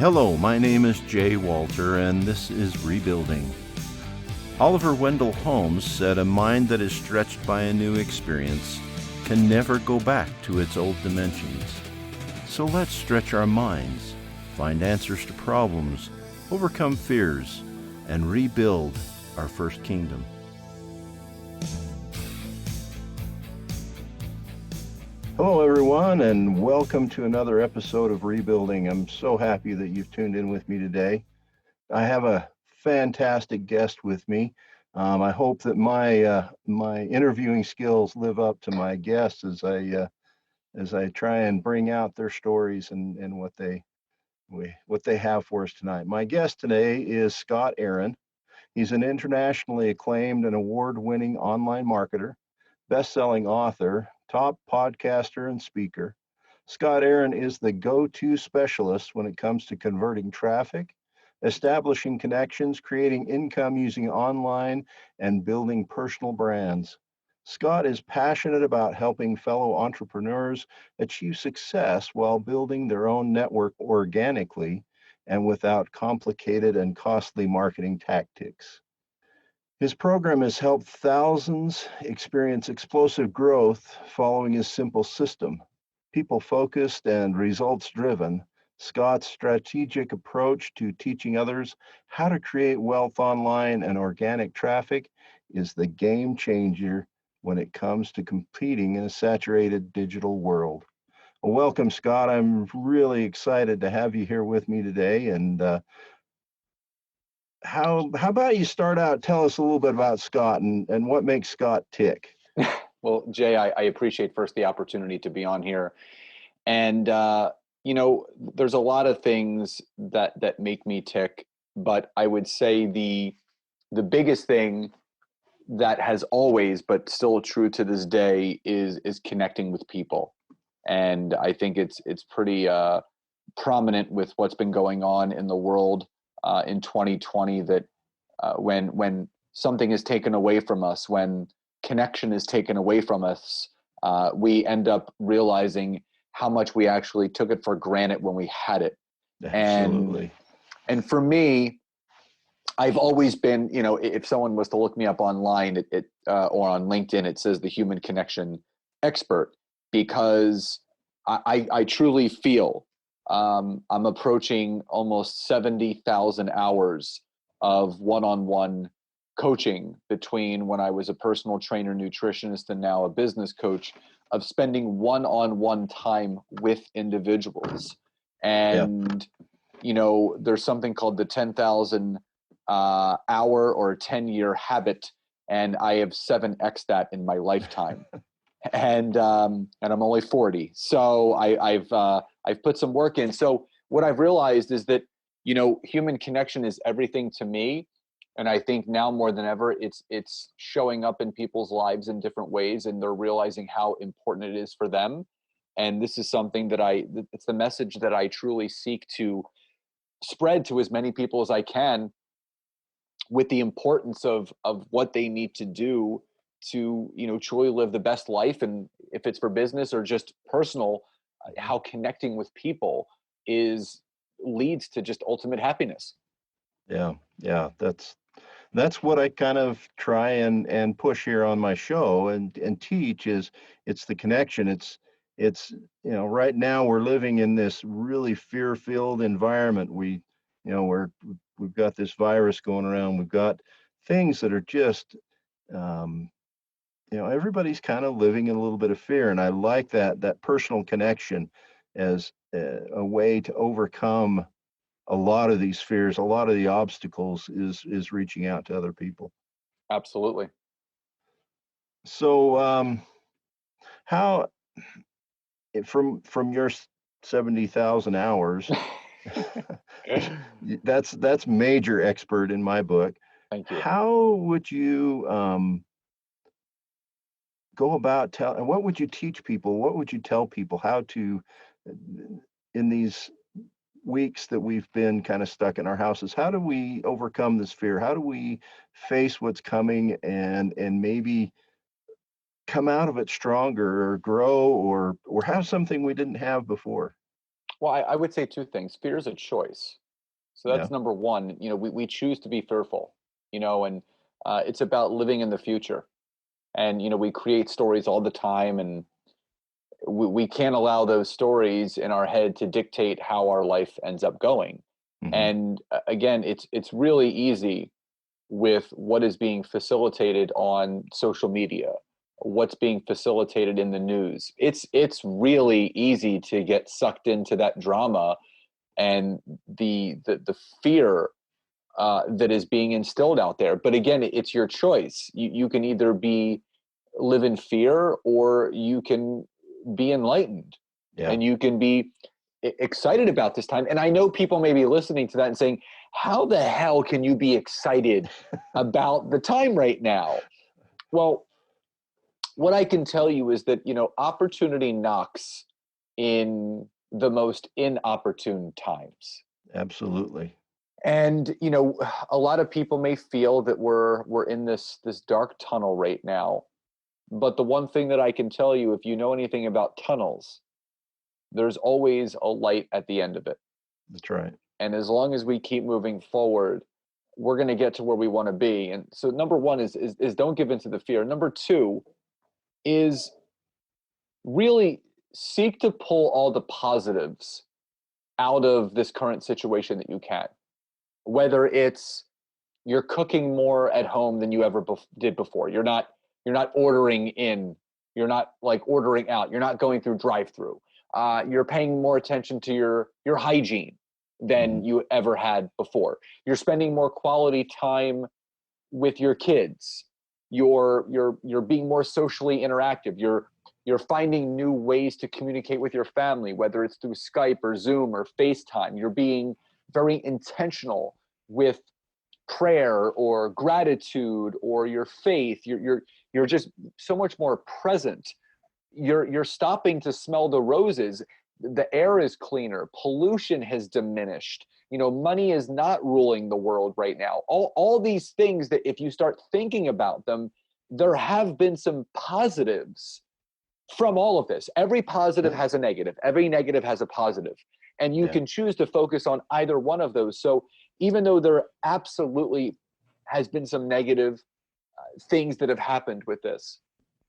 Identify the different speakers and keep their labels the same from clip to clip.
Speaker 1: Hello, my name is Jay Walter, and this is Rebuilding. Oliver Wendell Holmes said, "A mind that is stretched by a new experience can never go back to its old dimensions." So let's stretch our minds, find answers to problems, overcome fears, and rebuild our first kingdom. Hello, everyone, and welcome to another episode of Rebuilding. I'm so happy that you've tuned in with me today. I have a fantastic guest with me. I hope that my interviewing skills live up to my guests as I try and bring out their stories and what they have for us tonight. My guest today is Scott Aaron. He's an internationally acclaimed and award-winning online marketer, best-selling author, top podcaster, and speaker. Scott Aaron is the go-to specialist when it comes to converting traffic, establishing connections, creating income using online, and building personal brands. Scott is passionate about helping fellow entrepreneurs achieve success while building their own network organically and without complicated and costly marketing tactics. His program has helped thousands experience explosive growth following his simple system. People focused and results driven, Scott's strategic approach to teaching others how to create wealth online and organic traffic is the game changer when it comes to competing in a saturated digital world. Well, welcome, Scott. I'm really excited to have you here with me today. And how about you start out, tell us a little bit about Scott and what makes Scott tick?
Speaker 2: Well, Jay, I appreciate first the opportunity to be on here. And, there's a lot of things that make me tick, but I would say the biggest thing that has always, but still true to this day, is connecting with people. And I think it's pretty prominent with what's been going on in the world in 2020 that when something is taken away from us, when connection is taken away from us, we end up realizing how much we actually took it for granted when we had it.
Speaker 1: Absolutely.
Speaker 2: And for me, I've always been, if someone was to look me up online or on LinkedIn, it says the human connection expert, because I truly feel I'm approaching almost 70,000 hours of one-on-one coaching between when I was a personal trainer, nutritionist, and now a business coach, of spending one-on-one time with individuals. And, there's something called the 10,000 hour or 10-year habit, and I have 7x that in my lifetime. and I'm only 40. So I've put some work in. So what I've realized is that, human connection is everything to me. And I think now more than ever, it's showing up in people's lives in different ways, and they're realizing how important it is for them. And this is something that it's the message that I truly seek to spread to as many people as I can, with the importance of what they need to do to, truly live the best life. And if it's for business or just personal, how connecting with people leads to just ultimate happiness.
Speaker 1: Yeah, that's what I kind of try and push here on my show and teach is it's the connection. It's right now we're living in this really fear-filled environment. We've got this virus going around. We've got things that are just everybody's kind of living in a little bit of fear, and I like that personal connection as a way to overcome a lot of these fears. A lot of the obstacles is reaching out to other people.
Speaker 2: Absolutely.
Speaker 1: So how from your 70,000 hours, that's major expert in my book.
Speaker 2: Thank you.
Speaker 1: How would you go about and what would you teach people? What would you tell people how to, in these weeks that we've been kind of stuck in our houses, how do we overcome this fear? How do we face what's coming and maybe come out of it stronger or grow or have something we didn't have before?
Speaker 2: Well, I would say two things. Fear is a choice. So
Speaker 1: Yeah.
Speaker 2: that's number one. We choose to be fearful, and it's about living in the future. And, we create stories all the time, and we can't allow those stories in our head to dictate how our life ends up going.
Speaker 1: Hmm.
Speaker 2: And again, it's really easy with what is being facilitated on social media, what's being facilitated in the news. It's really easy to get sucked into that drama and the fear that is being instilled out there. But again, it's your choice. You can either live in fear, or you can be enlightened,
Speaker 1: Yeah.
Speaker 2: and you can be excited about this time. And I know people may be listening to that and saying, how the hell can you be excited about the time right now? Well, what I can tell you is that, opportunity knocks in the most inopportune times.
Speaker 1: Absolutely.
Speaker 2: And, a lot of people may feel that we're in this dark tunnel right now. But the one thing that I can tell you, if you know anything about tunnels, there's always a light at the end of it.
Speaker 1: That's right.
Speaker 2: And as long as we keep moving forward, we're going to get to where we want to be. And so number one is don't give into the fear. Number two is really seek to pull all the positives out of this current situation that you can. Whether it's you're cooking more at home than you ever did before. You're not ordering in. You're not like ordering out. You're not going through drive-through. You're paying more attention to your hygiene
Speaker 1: Hmm.
Speaker 2: than you ever had before. You're spending more quality time with your kids. You're being more socially interactive. You're finding new ways to communicate with your family, whether it's through Skype or Zoom or FaceTime. You're being very intentional with prayer or gratitude or your faith. You're just so much more present. You're stopping to smell the roses. The air is cleaner. Pollution has diminished. Money is not ruling the world right now. All these things that, if you start thinking about them, there have been some positives from all of this. Every positive
Speaker 1: Yeah.
Speaker 2: has a negative. Every negative has a positive. And you
Speaker 1: Yeah.
Speaker 2: can choose to focus on either one of those. So even though there absolutely has been some negative things that have happened with this,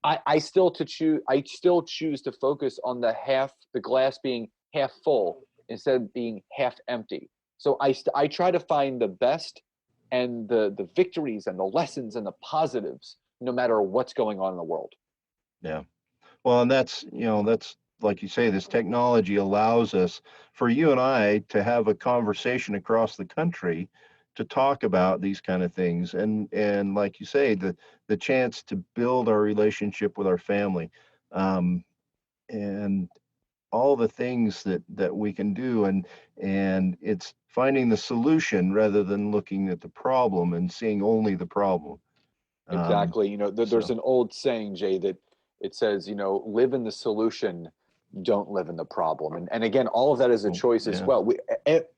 Speaker 2: I still choose to focus on the glass being half full instead of being half empty. So I try to find the best and the victories and the lessons and the positives, no matter what's going on in the world.
Speaker 1: Yeah. Well, and that's like you say, this technology allows us, for you and I, to have a conversation across the country to talk about these kind of things. And like you say, the chance to build our relationship with our family, um, and all the things that we can do, and it's finding the solution rather than looking at the problem and seeing only the problem. Um,
Speaker 2: Exactly. There's
Speaker 1: so
Speaker 2: an old saying, Jay, that it says, live in the solution, don't live in the problem. And again, all of that is a
Speaker 1: oh,
Speaker 2: choice as
Speaker 1: yeah.
Speaker 2: well.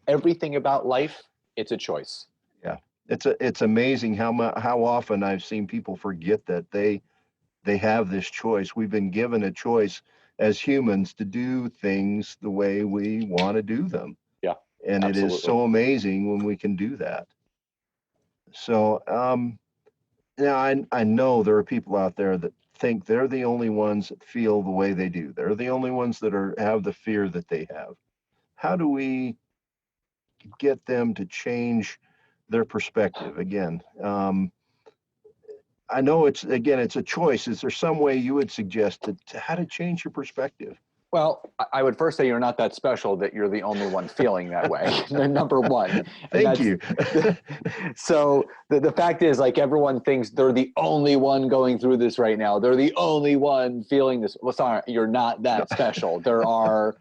Speaker 2: Everything about life, it's a choice.
Speaker 1: Yeah, it's amazing how often I've seen people forget that they have this choice. We've been given a choice as humans to do things the way we want to do them,
Speaker 2: Yeah,
Speaker 1: and it is
Speaker 2: absolutely.
Speaker 1: so amazing when we can do that. So, now I know there are people out there that think they're the only ones that feel the way they do. They're the only ones that have the fear that they have. How do we get them to change their perspective again? I know it's a choice. Is there some way you would suggest to how to change your perspective?
Speaker 2: Well, I would first say you're not that special that you're the only one feeling that way. Number one. And
Speaker 1: Thank
Speaker 2: that's
Speaker 1: you.
Speaker 2: so the fact is, like, everyone thinks they're the only one going through this right now. They're the only one feeling this. Well, sorry, you're not
Speaker 1: No.
Speaker 2: that special. There are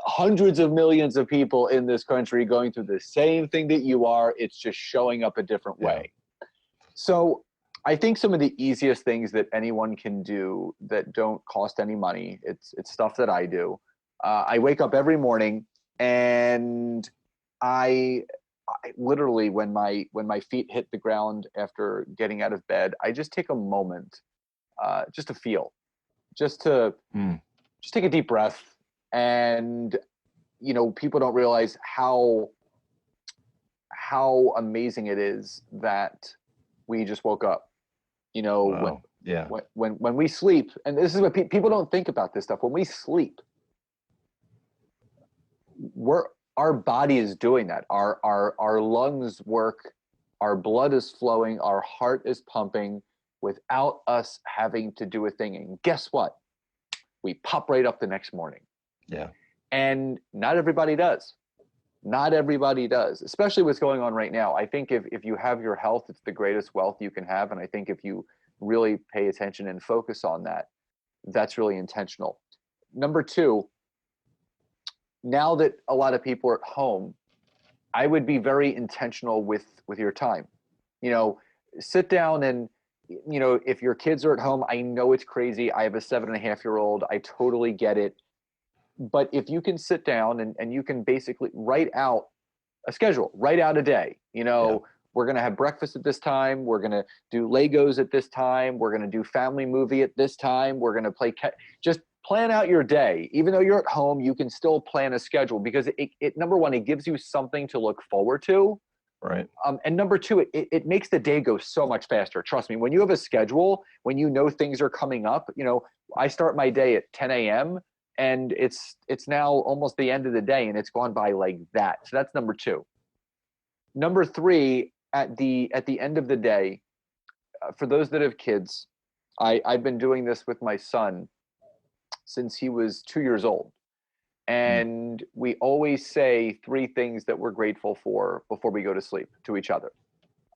Speaker 2: hundreds of millions of people in this country going through the same thing that you are. It's just showing up a different
Speaker 1: Yeah.
Speaker 2: way. So I think some of the easiest things that anyone can do that don't cost any money, it's stuff that I do. I wake up every morning, and I, I literally, when my feet hit the ground after getting out of bed, I just take a moment, just to feel, just to
Speaker 1: Mm.
Speaker 2: just take a deep breath, and people don't realize how amazing it is that we just woke up.
Speaker 1: Wow. Yeah.
Speaker 2: When we sleep, and this is what people don't think about this stuff. When we sleep, our body is doing that. Our lungs work, our blood is flowing, our heart is pumping without us having to do a thing. And guess what? We pop right up the next morning.
Speaker 1: Yeah.
Speaker 2: And not everybody does. Not everybody does, especially what's going on right now. I think if you have your health, it's the greatest wealth you can have. And I think if you really pay attention and focus on that, that's really intentional. Number two, now that a lot of people are at home, I would be very intentional with your time. Sit down and, if your kids are at home, I know it's crazy. I have a 7.5-year-old. I totally get it. But if you can sit down and you can basically write out a schedule, write out a day, we're going to have breakfast at this time. We're going to do Legos at this time. We're going to do family movie at this time. We're going to play, just plan out your day. Even though you're at home, you can still plan a schedule because it number one, it gives you something to look forward to.
Speaker 1: Right.
Speaker 2: And number two, it makes the day go so much faster. Trust me, when you have a schedule, when you know things are coming up, I start my day at 10 a.m. and it's now almost the end of the day and it's gone by like that. So that's number two. Number three, at the end of the day, for those that have kids, I've been doing this with my son since he was 2 years old. And we always say 3 things that we're grateful for before we go to sleep to each other.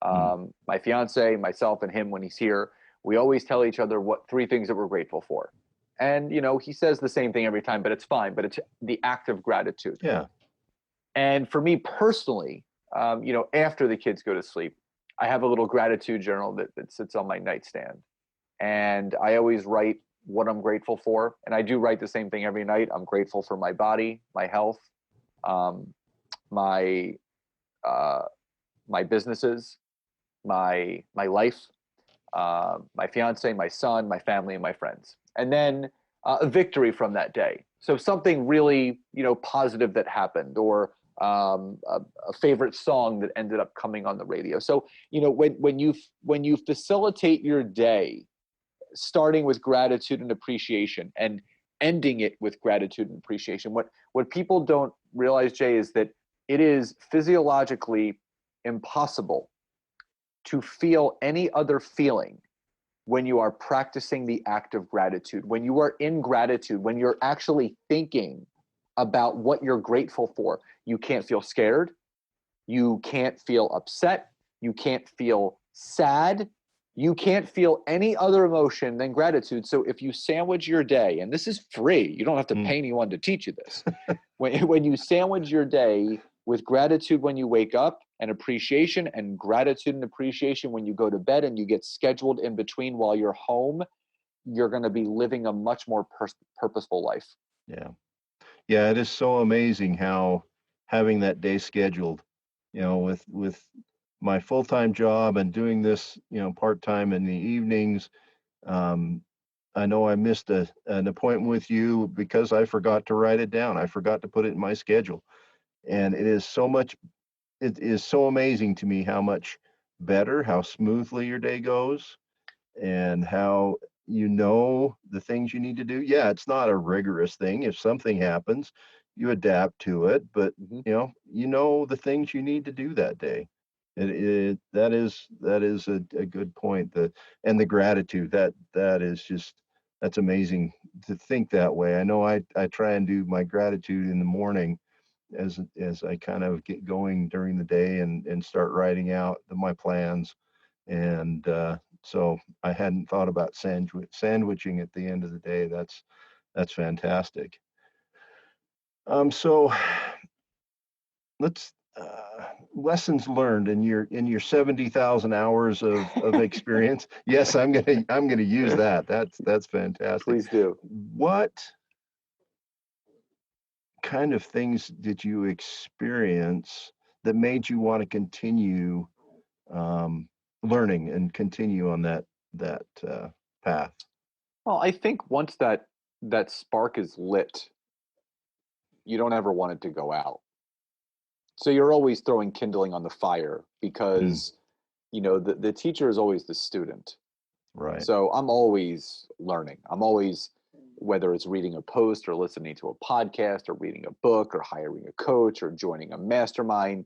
Speaker 2: My fiance, myself, and him when he's here, we always tell each other what 3 things that we're grateful for. And, he says the same thing every time, but it's fine. But it's the act of gratitude.
Speaker 1: Yeah.
Speaker 2: And for me personally, after the kids go to sleep, I have a little gratitude journal that sits on my nightstand. And I always write what I'm grateful for. And I do write the same thing every night. I'm grateful for my body, my health, my businesses, my life, my fiance, my son, my family, and my friends. And then a victory from that day. So something really, positive that happened, or a favorite song that ended up coming on the radio. So, when you facilitate your day, starting with gratitude and appreciation and ending it with gratitude and appreciation, what people don't realize, Jay, is that it is physiologically impossible to feel any other feeling when you are practicing the act of gratitude. When you are in gratitude, when you're actually thinking about what you're grateful for, you can't feel scared, you can't feel upset, you can't feel sad, you can't feel any other emotion than gratitude. So if you sandwich your day, and this is free, you don't have to pay anyone to teach you this. When you sandwich your day with gratitude when you wake up, and appreciation, and gratitude and appreciation when you go to bed, and you get scheduled in between while you're home, you're going to be living a much more purposeful life.
Speaker 1: Yeah. Yeah. It is so amazing how having that day scheduled, with my full-time job and doing this, part-time in the evenings. I know I missed an appointment with you because I forgot to write it down. I forgot to put it in my schedule. And it is so amazing to me how much better, how smoothly your day goes, and how the things you need to do. Yeah, it's not a rigorous thing. If something happens, you adapt to it, but the things you need to do that day. That is a good point. The gratitude, that is just, that's amazing to think that way. I know I try and do my gratitude in the morning as I kind of get going during the day and start writing out my plans. And so I hadn't thought about sandwiching at the end of the day. That's fantastic. So let's lessons learned in your 70,000 hours of experience. Yes, I'm gonna use that. That's fantastic.
Speaker 2: Please do.
Speaker 1: What kind of things did you experience that made you want to continue learning and continue on that path?
Speaker 2: Well, I think once that spark is lit, you don't ever want it to go out. So you're always throwing kindling on the fire
Speaker 1: Mm,
Speaker 2: because, the teacher is always the student.
Speaker 1: right.
Speaker 2: So I'm always learning. I'm always, whether it's reading a post or listening to a podcast or reading a book or hiring a coach or joining a mastermind,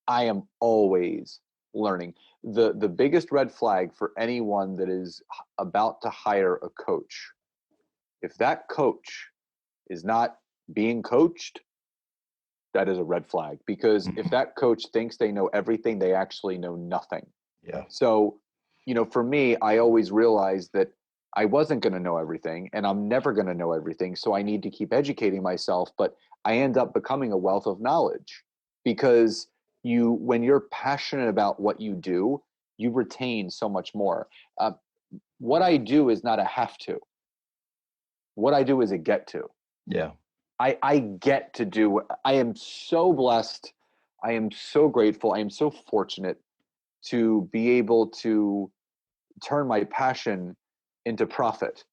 Speaker 2: I am always learning. The biggest red flag for anyone that is about to hire a coach, if that coach is not being coached, that is a red flag, because if
Speaker 1: Mhm.
Speaker 2: that coach thinks they know everything, they actually know nothing.
Speaker 1: Yeah.
Speaker 2: So, for me, I always realized that I wasn't going to know everything and I'm never going to know everything. So I need to keep educating myself. But I end up becoming a wealth of knowledge because when you're passionate about what you do, you retain so much more. Uh, what I do is not a have to, what I do is a get to.
Speaker 1: Yeah.
Speaker 2: I get to do, I am so blessed. I am so grateful. I am so fortunate to be able to turn my passion into profit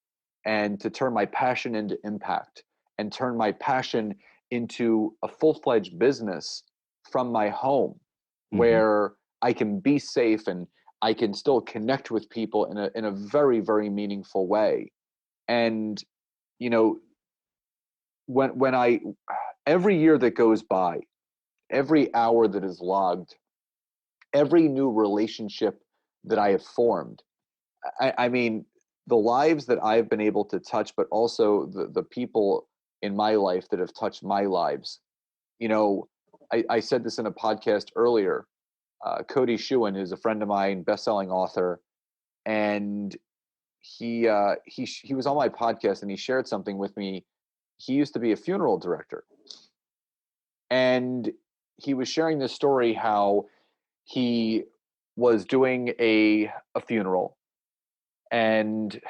Speaker 2: and to turn my passion into impact and turn my passion into a full-fledged business from my home
Speaker 1: Hmm.
Speaker 2: where I can be safe and I can still connect with people in a very, very meaningful way. And you know when I every year that goes by, every hour that is logged, every new relationship that I have formed, I mean, the lives that I've been able to touch, but also the people in my life that have touched my lives. You know, I said this in a podcast earlier. Cody Shewan, who's a friend of mine, best-selling author, and he was on my podcast and he shared something with me. He used to be a funeral director, and he was sharing this story how he was doing a funeral, and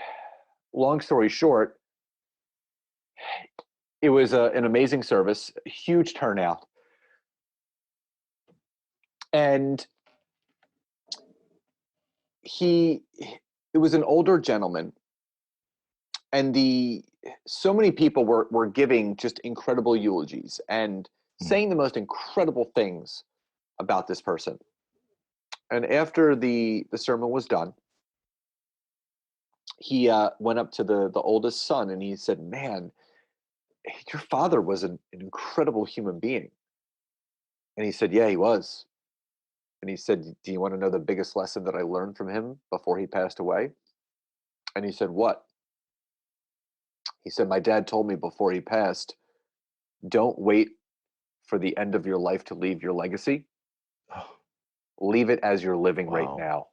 Speaker 2: long story short, it was an amazing service, huge turnout, and he it was an older gentleman, and the so many people were giving just incredible eulogies and saying the most incredible things about this person. And after the sermon was done, he went up to the oldest son and he said, "Man, your father was an incredible human being." And he said, "Yeah, he was." And he said, "Do you want to know the biggest lesson that I learned from him before he passed away?" And he said, "What?" He said, "My dad told me before he passed, don't wait for the end of your life to leave your legacy.
Speaker 1: Oh,
Speaker 2: Leave it as you're living right
Speaker 1: wow.
Speaker 2: now."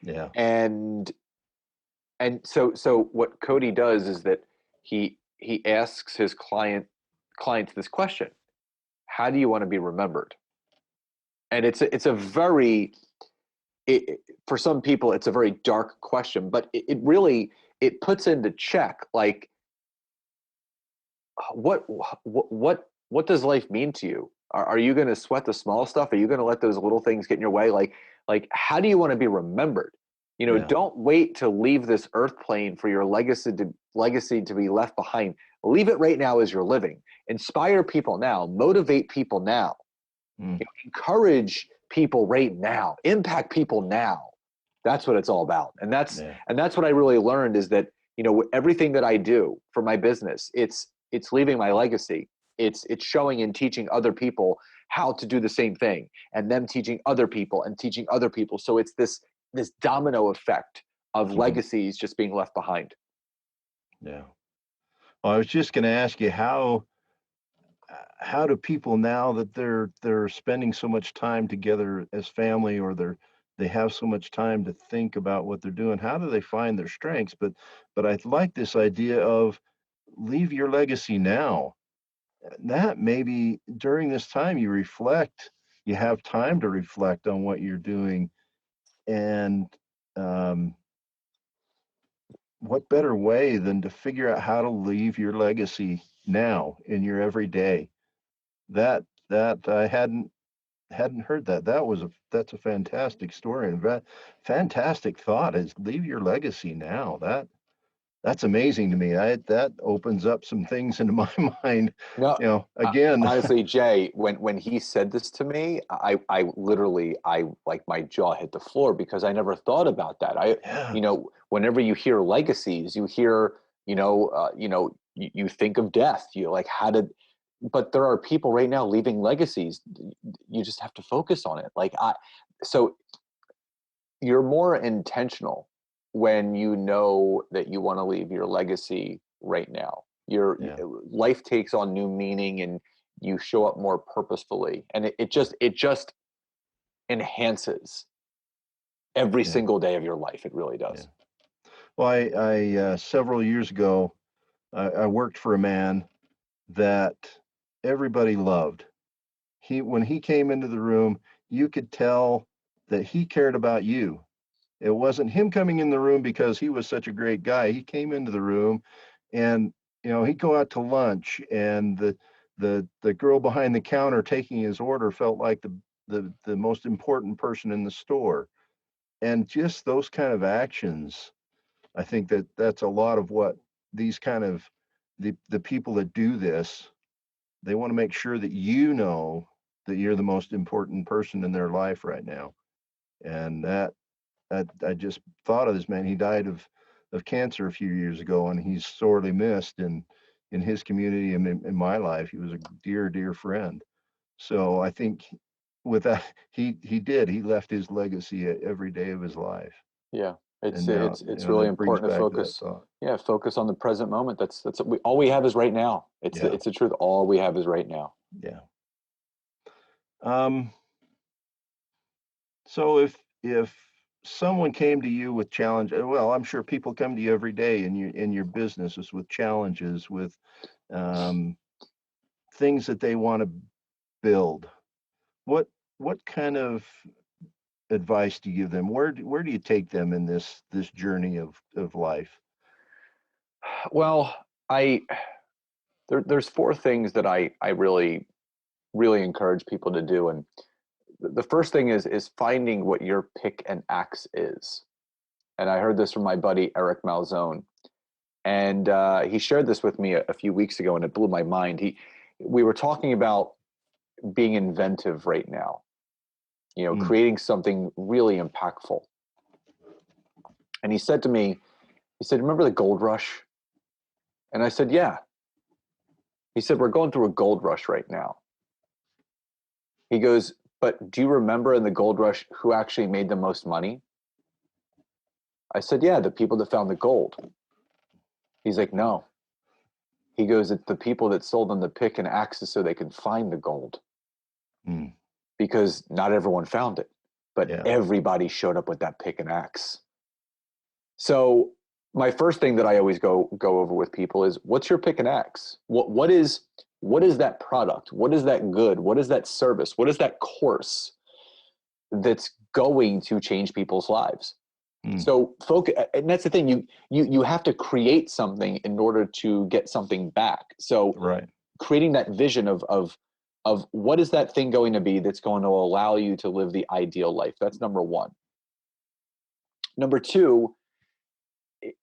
Speaker 1: Yeah.
Speaker 2: And so what Cody does is that he asks his clients this question: how do you want to be remembered? And it's a very for some people it's a very dark question, but it really it puts into check, like, what does life mean to you? Are you going to sweat the small stuff? Are you going to let those little things get in your way? Like how do you want to be remembered?
Speaker 1: Yeah.
Speaker 2: Don't wait to leave this earth plane for your legacy to be left behind. Leave it right now as you're living. Inspire people now. Motivate people now.
Speaker 1: Mm,
Speaker 2: Encourage people right now. Impact people now. That's what it's all about. And that's
Speaker 1: yeah.
Speaker 2: and that's what I really learned, is that everything that I do for my business, it's leaving my legacy. It's showing and teaching other people how to do the same thing, and them teaching other people and teaching other people. So it's this domino effect of
Speaker 1: Hmm.
Speaker 2: legacies just being left behind.
Speaker 1: Yeah. Well, I was just going to ask you how do people, now that they're spending so much time together as family, or they have so much time to think about what they're doing, how do they find their strengths? But I like this idea of leave your legacy now. That maybe during this time you reflect, you have time to reflect on what you're doing. And um, what better way than to figure out how to leave your legacy now in your everyday? That I hadn't heard that. That's a fantastic story, and fantastic thought, is leave your legacy now. That's amazing to me. That opens up some things into my mind.
Speaker 2: No,
Speaker 1: Again,
Speaker 2: honestly, Jay, when he said this to me, I literally, I like my jaw hit the floor because I never thought about that.
Speaker 1: yeah,
Speaker 2: Whenever you hear legacies, you hear, you think of death. You like, how did, but there are people right now leaving legacies. You just have to focus on it. So you're more intentional when you know that you want to leave your legacy right now. Your
Speaker 1: yeah,
Speaker 2: life takes on new meaning and you show up more purposefully, and it just enhances every
Speaker 1: yeah,
Speaker 2: single day of your life. It really
Speaker 1: yeah.
Speaker 2: does.
Speaker 1: Well, I several years ago, I worked for a man that everybody loved. When he came into the room, you could tell that he cared about you. It wasn't him coming in the room because he was such a great guy. He came into the room, and he'd go out to lunch, and the girl behind the counter taking his order felt like the most important person in the store. And just those kind of actions, I think that's a lot of what these kind of the people that do this, they want to make sure that that you're the most important person in their life right now. And that I just thought of this man. He died of cancer a few years ago, and he's sorely missed in his community and in my life. He was a dear friend. So I think with that, he left his legacy every day of his life.
Speaker 2: Yeah, it's
Speaker 1: And now,
Speaker 2: it's it's really
Speaker 1: that brings
Speaker 2: important to
Speaker 1: back to that
Speaker 2: focus.
Speaker 1: thought.
Speaker 2: Yeah, focus on the present moment. That's all we have is right now.
Speaker 1: Yeah,
Speaker 2: It's the truth. All we have is right now.
Speaker 1: yeah. Um, so if someone came to you with challenge, well, I'm sure people come to you every day in your businesses with challenges, with um, things that they want to build. What what kind of advice do you give them? Where do you take them in this journey of life?
Speaker 2: Well, there's four things that I really encourage people to do, and the first thing is finding what your pick and axe is. And I heard this from my buddy Eric Malzone, and he shared this with me a few weeks ago, and it blew my mind. We were talking about being inventive right now,
Speaker 1: Mm,
Speaker 2: creating something really impactful. And he said to me, he said, "Remember the gold rush?" And I said, "Yeah." He said, "We're going through a gold rush right now." He goes, "But do you remember in the gold rush who actually made the most money?" I said, "Yeah, the people that found the gold." He's like, "No." He goes, "It's the people that sold them the pick and axes so they could find the gold,
Speaker 1: mm,
Speaker 2: because not everyone found it, but
Speaker 1: yeah.
Speaker 2: everybody showed up with that pick and axe." So my first thing that I always go over with people is, what's your pick and axe? What is that product? What is that good? What is that service? What is that course that's going to change people's lives?
Speaker 1: Mm,
Speaker 2: So focus, and that's the thing. You have to create something in order to get something back. So
Speaker 1: right.
Speaker 2: creating that vision of what is that thing going to be that's going to allow you to live the ideal life. That's number one. Number two,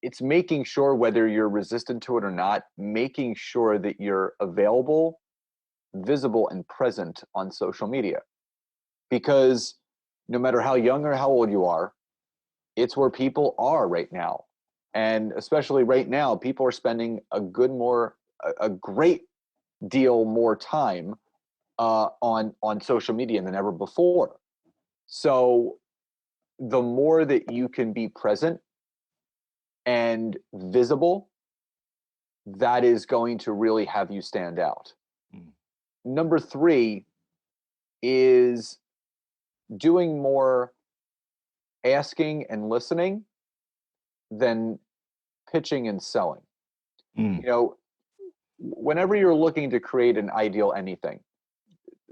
Speaker 2: it's making sure, whether you're resistant to it or not, making sure that you're available, visible, and present on social media. Because no matter how young or how old you are, it's where people are right now. And especially right now, people are spending a great deal more time on social media than ever before. So the more that you can be present and visible, that is going to really have you stand out.
Speaker 1: Mm,
Speaker 2: Number three is doing more asking and listening than pitching and selling.
Speaker 1: mm,
Speaker 2: You know, whenever you're looking to create an ideal anything,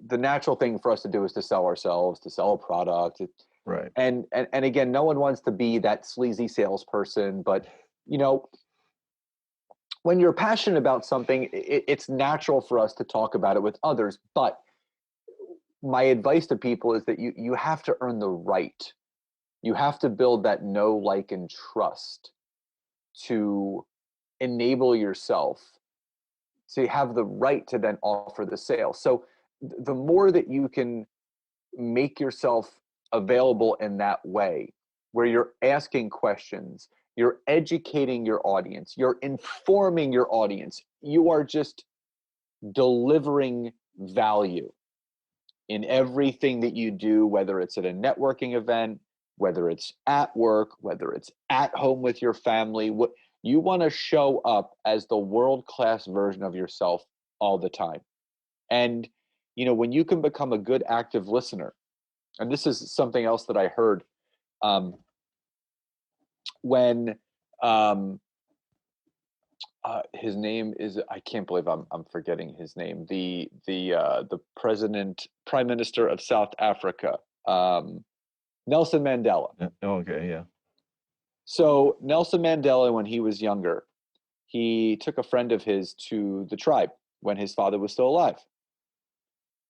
Speaker 2: the natural thing for us to do is to sell ourselves, to sell a product.
Speaker 1: right.
Speaker 2: And again, no one wants to be that sleazy salesperson, but you know, when you're passionate about something, it's natural for us to talk about it with others. But my advice to people is that you have to earn the right. You have to build that know, like, and trust to enable yourself to have the right to then offer the sale. So the more that you can make yourself available in that way, where you're asking questions, you're educating your audience, you're informing your audience, you are just delivering value in everything that you do, whether it's at a networking event, whether it's at work, whether it's at home with your family. What you want to show up as the world-class version of yourself all the time. And when you can become a good active listener, and this is something else that I heard when his name is, I can't believe I'm forgetting his name, the prime minister of South Africa, Nelson Mandela.
Speaker 1: Okay, yeah.
Speaker 2: So Nelson Mandela, when he was younger, he took a friend of his to the tribe when his father was still alive,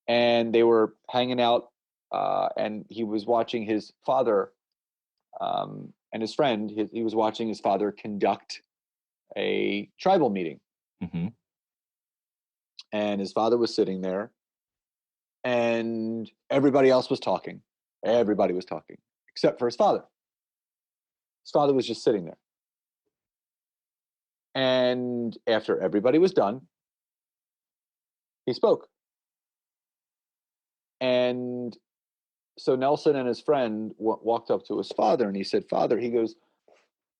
Speaker 2: and they were hanging out, and he was watching his father, and his friend, he was watching his father conduct a tribal meeting.
Speaker 1: Mm-hmm.
Speaker 2: And his father was sitting there, and everybody else was talking. Everybody was talking, except for his father. His father was just sitting there. And after everybody was done, he spoke. And so Nelson and his friend walked up to his father, and he said, "Father," he goes,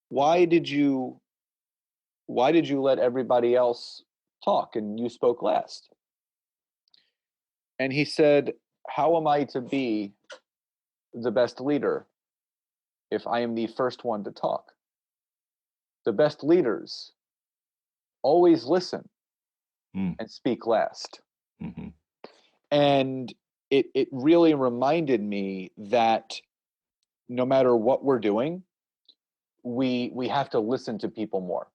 Speaker 2: why did you let everybody else talk and you spoke last?" And he said, "How am I to be the best leader if I am the first one to talk? The best leaders always listen and speak last."
Speaker 1: Mm-hmm.
Speaker 2: And it really reminded me that no matter what we're doing, we have to listen to people more.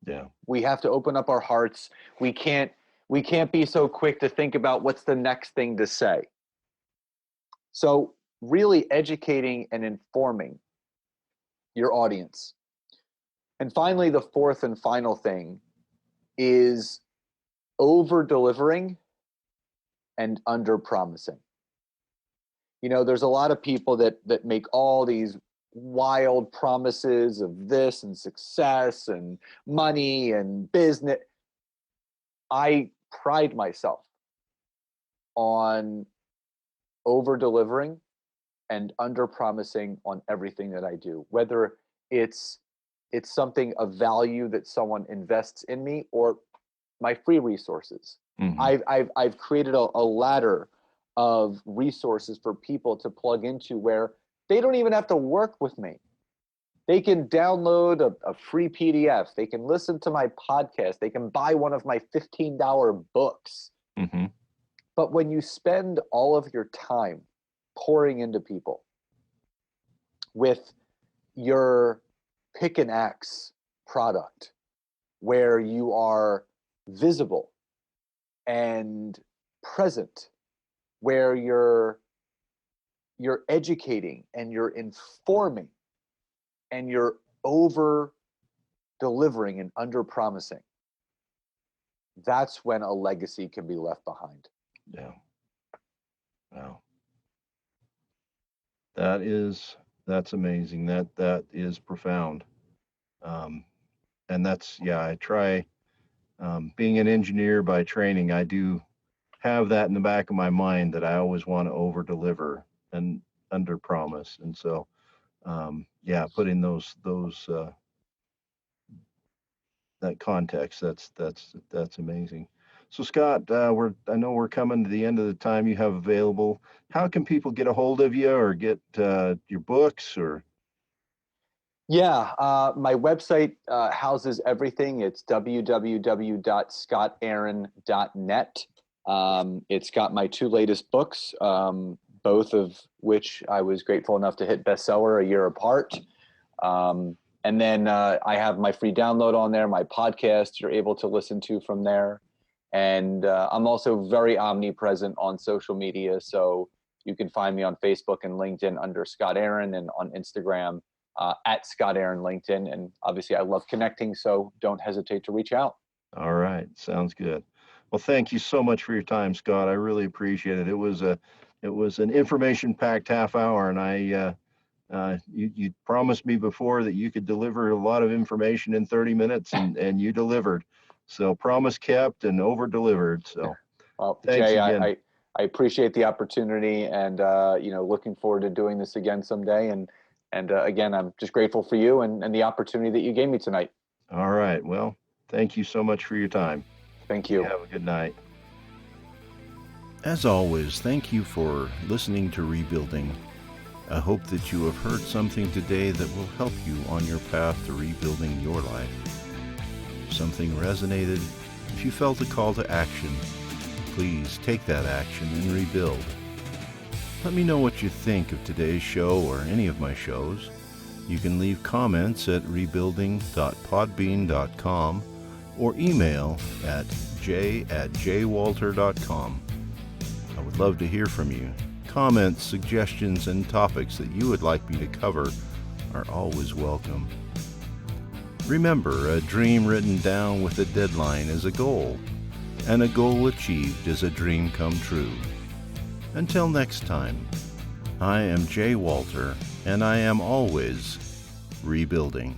Speaker 1: Yeah.
Speaker 2: We have to open up our hearts. We can't be so quick to think about what's the next thing to say. So really educating and informing your audience. And finally, the fourth and final thing is over delivering and under promising. There's a lot of people that make all these wild promises of this and success and money and business. I pride myself on over delivering and under promising on everything that I do, whether it's something of value that someone invests in me or my free resources.
Speaker 1: Mm-hmm.
Speaker 2: I've created a ladder of resources for people to plug into where they don't even have to work with me. They can download a free PDF. They can listen to my podcast. They can buy one of my $15 books.
Speaker 1: Mm-hmm.
Speaker 2: But when you spend all of your time pouring into people with your pick and axe product, where you are visible and present, where you're educating and you're informing and you're over delivering and under promising, that's when a legacy can be left behind.
Speaker 1: Yeah. Wow. That's amazing. That is profound. And that's, yeah, I try, being an engineer by training, I do have that in the back of my mind that I always want to over deliver and under promise. And so, yeah, put in those that context. That's amazing. So Scott, I know we're coming to the end of the time you have available. How can people get a hold of you or get your books or?
Speaker 2: Yeah, my website houses everything. It's www.scottaaron.net. It's got my two latest books, both of which I was grateful enough to hit bestseller a year apart. And then I have my free download on there, my podcast you're able to listen to from there. And I'm also very omnipresent on social media. So you can find me on Facebook and LinkedIn under Scott Aaron, and on Instagram at Scott Aaron LinkedIn. And obviously, I love connecting, so don't hesitate to reach out.
Speaker 1: All right, sounds good. Well, thank you so much for your time, Scott. I really appreciate it. It was an information-packed half hour, and you promised me before that you could deliver a lot of information in 30 minutes, and you delivered. So promise kept and over delivered. So
Speaker 2: Well,
Speaker 1: thanks
Speaker 2: Jay,
Speaker 1: again.
Speaker 2: I appreciate the opportunity, and looking forward to doing this again someday. And again, I'm just grateful for you and the opportunity that you gave me tonight.
Speaker 1: All right. Well, thank you so much for your time.
Speaker 2: Thank
Speaker 1: You
Speaker 2: you.
Speaker 1: have a good night.
Speaker 3: As always, thank you for listening to Rebuilding. I hope that you have heard something today that will help you on your path to rebuilding your life. If something resonated, if you felt a call to action, please take that action and rebuild. Let me know what you think of today's show or any of my shows. You can leave comments at rebuilding.podbean.com or email at j@jwalter.com. I would love to hear from you. Comments, suggestions, and topics that you would like me to cover are always welcome. Remember, a dream written down with a deadline is a goal, and a goal achieved is a dream come true. Until next time, I am Jay Walter, and I am always rebuilding.